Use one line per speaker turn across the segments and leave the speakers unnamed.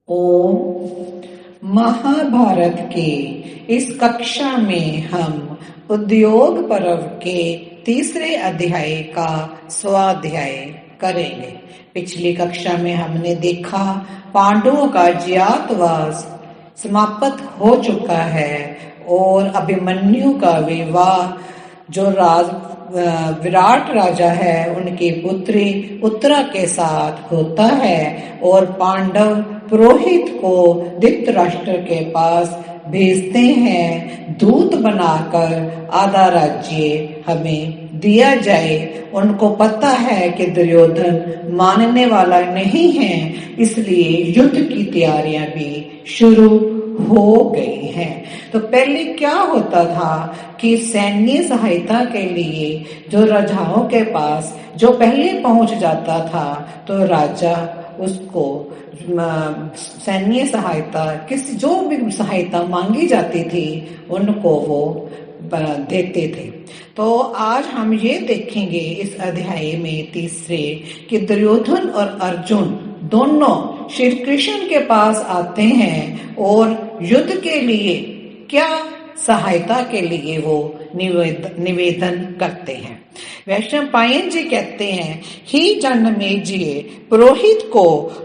ओम। महाभारत के इस कक्षा में हम उद्योग पर्व के तीसरे अध्याय का स्वाध्याय करेंगे। पिछली कक्षा में हमने देखा पांडवों का ज्ञातवास समाप्त हो चुका है और अभिमन्यु का विवाह जो विराट राजा है उनकी पुत्री उत्तरा के साथ होता है और पांडव पुरोहित को धृतराष्ट्र के पास भेजते हैं, दूत बनाकर आधा राज्य हमें दिया जाए। उनको पता है कि दुर्योधन मानने वाला नहीं है, इसलिए युद्ध की तैयारियां भी शुरू हो गई हैं। तो पहले क्या होता था कि सैन्य सहायता के लिए जो राजाओं के पास जो पहले पहुंच जाता था तो राजा उसको सैन्य सहायता किसी जो भी सहायता मांगी जाती थी उनको वो देते थे। तो आज हम ये देखेंगे इस अध्याय में तीसरे कि दुर्योधन और अर्जुन दोनों श्री कृष्ण के पास आते हैं और युद्ध के लिए क्या सहायता के लिए वो निवेदन करते हैं। वैशंपायन जी कहते हैं, ही जनमेजय पुरोहित को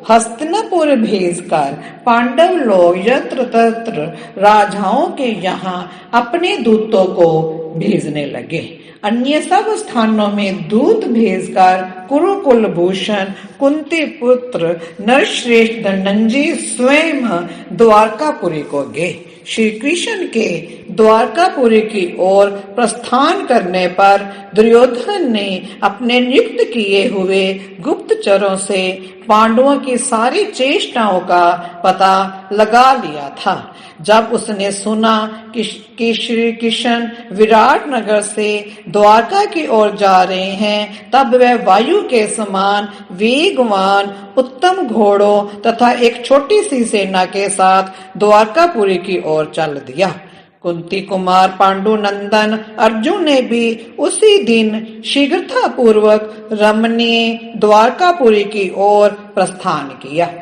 हस्तिनापुर भेजकर पांडव लोग यत्र तत्र राजाओं के यहाँ अपने दूतों को भेजने लगे। अन्य सब स्थानों में दूत भेजकर कुरुकुल भूषण कुंती पुत्र नरश्रेष्ठ धनंजय स्वयं द्वारकापुरी को गए। श्री कृष्ण के द्वारकापुरी की ओर प्रस्थान करने पर दुर्योधन ने अपने नियुक्त किए हुए गुप्तचरों से पांडवों की सारी चेष्टाओं का पता लगा लिया था। जब उसने सुना कि श्री कृष्ण विराट नगर से द्वारका की ओर जा रहे हैं, तब वह वायु के समान वेगवान उत्तम घोड़ों तथा एक छोटी सी सेना के साथ द्वारकापुरी की ओर चल दिया। कुंती कुमार पांडु नंदन अर्जुन ने भी उसी दिन शीघ्रता पूर्वक रमणीय द्वारकापुरी की ओर प्रस्थान किया।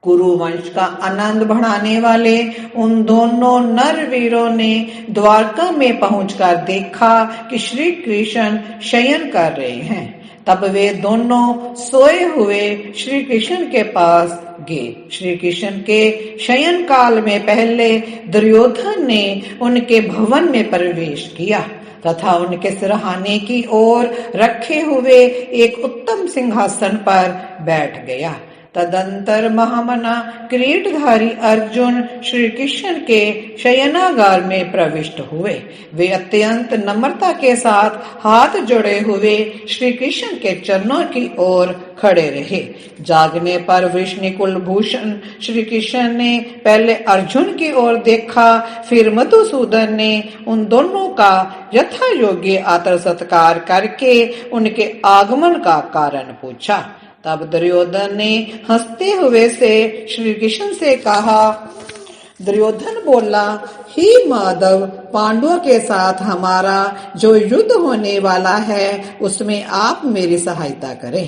कुरुवंश का आनंद बढ़ाने वाले उन दोनों नर वीरों ने द्वारका में पहुंचकर देखा कि श्री कृष्ण शयन कर रहे हैं। तब वे दोनों सोए हुए श्री कृष्ण के पास गए। श्री कृष्ण के शयन काल में पहले दुर्योधन ने उनके भवन में प्रवेश किया तथा उनके सिरहाने की ओर रखे हुए एक उत्तम सिंहासन पर बैठ गया। तदंतर महामना किरीटधारी अर्जुन श्री कृष्ण के शयनागार में प्रविष्ट हुए। वे अत्यंत नम्रता के साथ हाथ जोड़े हुए श्री कृष्ण के चरणों की ओर खड़े रहे। जागने पर वृषणिकुल भूषण श्री कृष्ण ने पहले अर्जुन की ओर देखा, फिर मधुसूदन ने उन दोनों का यथा योग्य आदर सत्कार करके उनके आगमन का कारण पूछा। तब दुर्योधन ने हंसते हुए से श्री कृष्ण से कहा, दुर्योधन बोला, ही माधव, पांडवों के साथ हमारा जो युद्ध होने वाला है उसमें आप मेरी सहायता करें।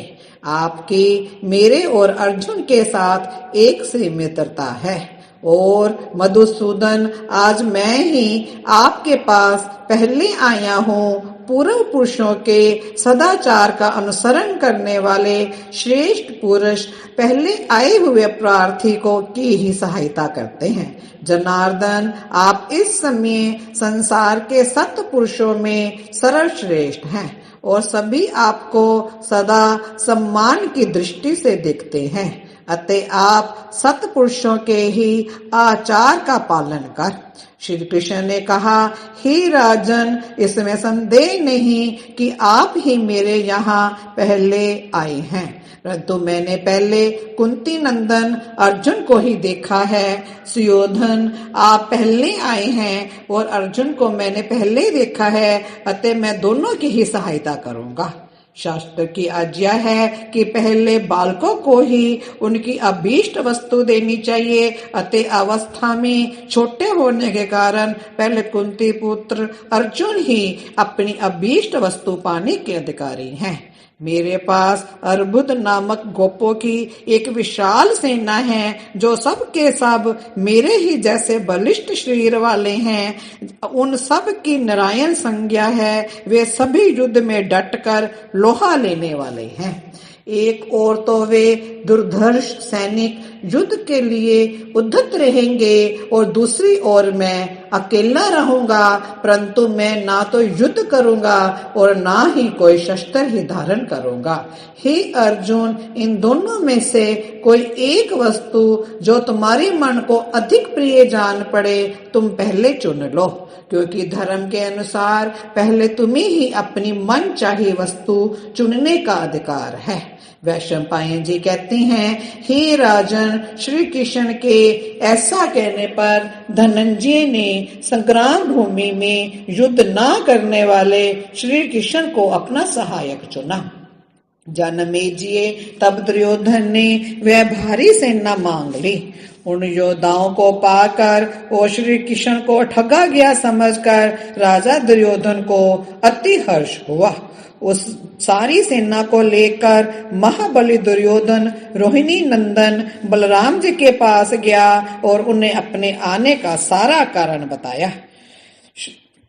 आपकी मेरे और अर्जुन के साथ एक सी मित्रता है और मधुसूदन आज मैं ही आपके पास पहले आया हूँ। पूर्व पुरुषों के सदाचार का अनुसरण करने वाले श्रेष्ठ पुरुष पहले आए हुए प्रार्थी को की ही सहायता करते हैं। जनार्दन, आप इस समय संसार के सत्पुरुषों में सर्वश्रेष्ठ हैं और सभी आपको सदा सम्मान की दृष्टि से देखते हैं। अतः आप सत्पुरुषों के ही आचार का पालन कर। श्री कृष्ण ने कहा, हे राजन, इसमें संदेह नहीं कि आप ही मेरे यहाँ पहले आए हैं, परंतु मैंने पहले कुंती नंदन अर्जुन को ही देखा है। सुयोधन, आप पहले आए हैं और अर्जुन को मैंने पहले देखा है, अतः मैं दोनों की ही सहायता करूंगा। शास्त्र की आज्ञा है कि पहले बालकों को ही उनकी अभीष्ट वस्तु देनी चाहिए। अतः अवस्था में छोटे होने के कारण पहले कुंती पुत्र अर्जुन ही अपनी अभीष्ट वस्तु पाने के अधिकारी हैं। मेरे पास अर्बुद नामक गोपों की एक विशाल सेना है जो सब के सब मेरे ही जैसे बलिष्ठ शरीर वाले हैं। उन सब की नारायण संज्ञा है, वे सभी युद्ध में डटकर लोहा लेने वाले हैं। एक ओर तो वे दुर्धर्ष सैनिक युद्ध के लिए उद्धत रहेंगे और दूसरी ओर मैं अकेला रहूंगा, परंतु मैं ना तो युद्ध करूंगा और ना ही कोई शस्त्र ही धारण करूंगा। हे अर्जुन, इन दोनों में से कोई एक वस्तु जो तुम्हारे मन को अधिक प्रिय जान पड़े तुम पहले चुन लो, क्योंकि धर्म के अनुसार पहले तुम्हें ही अपनी मन चाही वस्तु चुनने का अधिकार है। वैशंपायन जी कहते हैं, हे राजन, श्री कृष्ण के ऐसा कहने पर धनंजय ने संग्राम भूमि में युद्ध ना करने वाले श्री कृष्ण को अपना सहायक चुना। जनमेजय, तब दुर्योधन ने वह भारी सेना मांग ली। उन योद्धाओं को पाकर और श्री कृष्ण को ठगा गया समझकर राजा दुर्योधन को अति हर्ष हुआ। उस सारी सेना को लेकर महाबली दुर्योधन रोहिणी नंदन बलराम जी के पास गया और उन्हें अपने आने का सारा कारण बताया।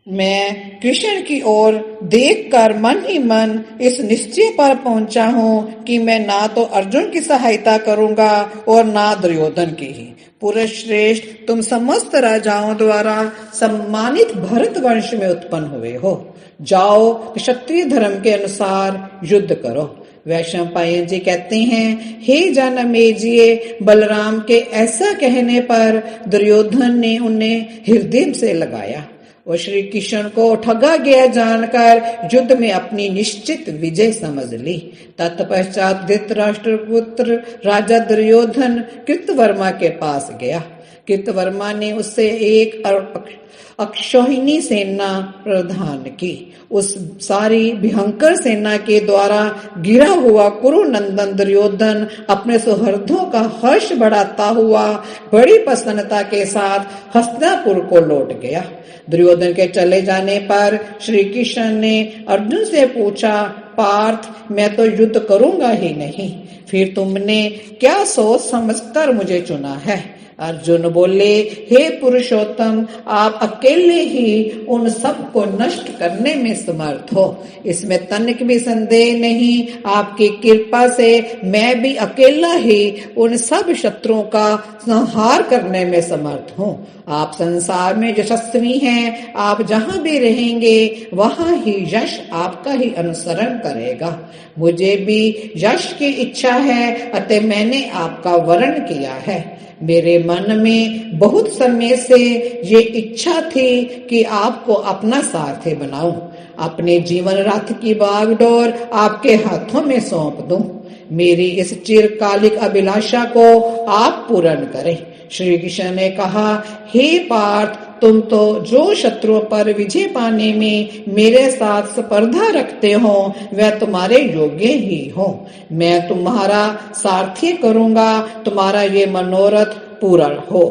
मैं कृष्ण की ओर देखकर मन ही मन इस निश्चय पर पहुंचा हूँ कि मैं ना तो अर्जुन की सहायता करूंगा और ना दुर्योधन की ही। पुरुष श्रेष्ठ, तुम समस्त राजाओं द्वारा सम्मानित भरत वंश में उत्पन्न हुए हो। जाओ, क्षत्रिय धर्म के अनुसार युद्ध करो। वैशंपायन जी कहते हैं, हे जनमेजय, बलराम के ऐसा कहने पर दुर्योधन ने उन्हें हृदय से लगाया और श्री कृष्ण को ठगा गया जानकर युद्ध में अपनी निश्चित विजय समझ ली। तत्पश्चात धृतराष्ट्र पुत्र राजा दुर्योधन कृतवर्मा के पास गया। कृतवर्मा ने उससे एक अक्षौहिणी सेना प्रदान की। उस सारी भयंकर सेना के द्वारा गिरा हुआ कुरुनंदन दुर्योधन अपने सुहृदों का हर्ष बढ़ाता हुआ बड़ी प्रसन्नता के साथ हस्तिनापुर को लौट गया। दुर्योधन के चले जाने पर श्री कृष्ण ने अर्जुन से पूछा, पार्थ, मैं तो युद्ध करूंगा ही नहीं, फिर तुमने क्या सोच समझकर मुझे चुना है? अर्जुन बोले, हे पुरुषोत्तम, आप अकेले ही उन सब को नष्ट करने में समर्थ हो, इसमें तनिक भी संदेह नहीं। आपकी कृपा से मैं भी अकेला ही उन सब शत्रुओं का संहार करने में समर्थ हूँ। आप संसार में यशस्वी हैं, आप जहाँ भी रहेंगे वहाँ ही यश आपका ही अनुसरण करेगा। मुझे भी यश की इच्छा है, अतः मैंने आपका वरण किया है। मेरे मन में बहुत समय से ये इच्छा थी कि आपको अपना सारथी बनाऊं, अपने जीवन रथ की बागडोर आपके हाथों में सौंप दूं। मेरी इस चिरकालिक अभिलाषा को आप पूर्ण करें। श्री कृष्ण ने कहा, हे पार्थ, तुम तो जो शत्रुओं पर विजय पाने में मेरे साथ स्पर्धा रखते हो वह तुम्हारे योग्य ही हो। मैं तुम्हारा सारथी करूंगा, तुम्हारा ये मनोरथ पूरा हो।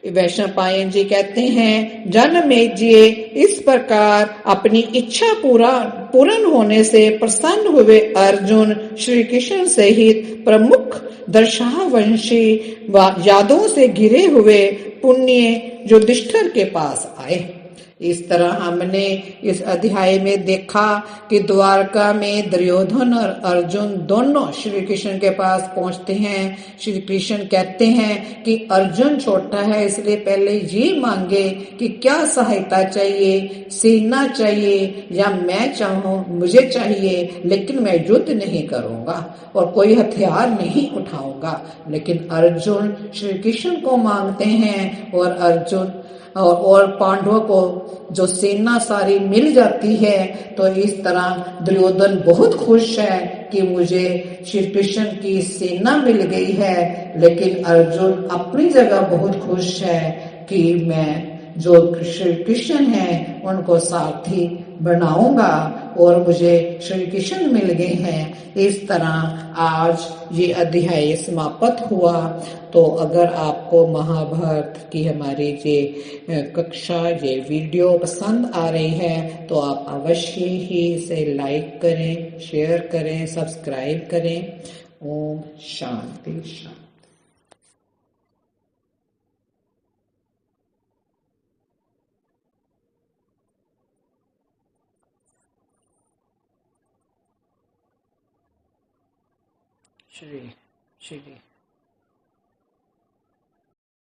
वैशंपायन जी कहते हैं, जनमेजय, इस प्रकार अपनी इच्छा पूर्ण होने से प्रसन्न हुए अर्जुन श्री कृष्ण सहित प्रमुख दर्शावंशी यादों से घिरे हुए पुण्य युधिष्ठिर के पास आए। इस तरह हमने इस अध्याय में देखा कि द्वारका में दुर्योधन और अर्जुन दोनों श्री कृष्ण के पास पहुंचते हैं। श्री कृष्ण कहते हैं कि अर्जुन छोटा है, इसलिए पहले ये मांगे कि क्या सहायता चाहिए, सेना चाहिए या मैं चाहूं, मुझे चाहिए, लेकिन मैं युद्ध नहीं करूंगा और कोई हथियार नहीं उठाऊंगा। लेकिन अर्जुन श्री कृष्ण को मांगते हैं और अर्जुन और पांडवों को जो सेना सारी मिल जाती है। तो इस तरह दुर्योधन बहुत खुश है कि मुझे श्री कृष्ण की सेना मिल गई है, लेकिन अर्जुन अपनी जगह बहुत खुश है कि मैं जो श्री कृष्ण हैं उनको सारथी बनाऊंगा और मुझे श्री कृष्ण मिल गए हैं। इस तरह आज ये अध्याय समाप्त हुआ। तो अगर आपको महाभारत की हमारी ये कक्षा ये वीडियो पसंद आ रही है तो आप अवश्य ही इसे लाइक करें, शेयर करें, सब्सक्राइब करें। ओम शांति शांति। श्री श्री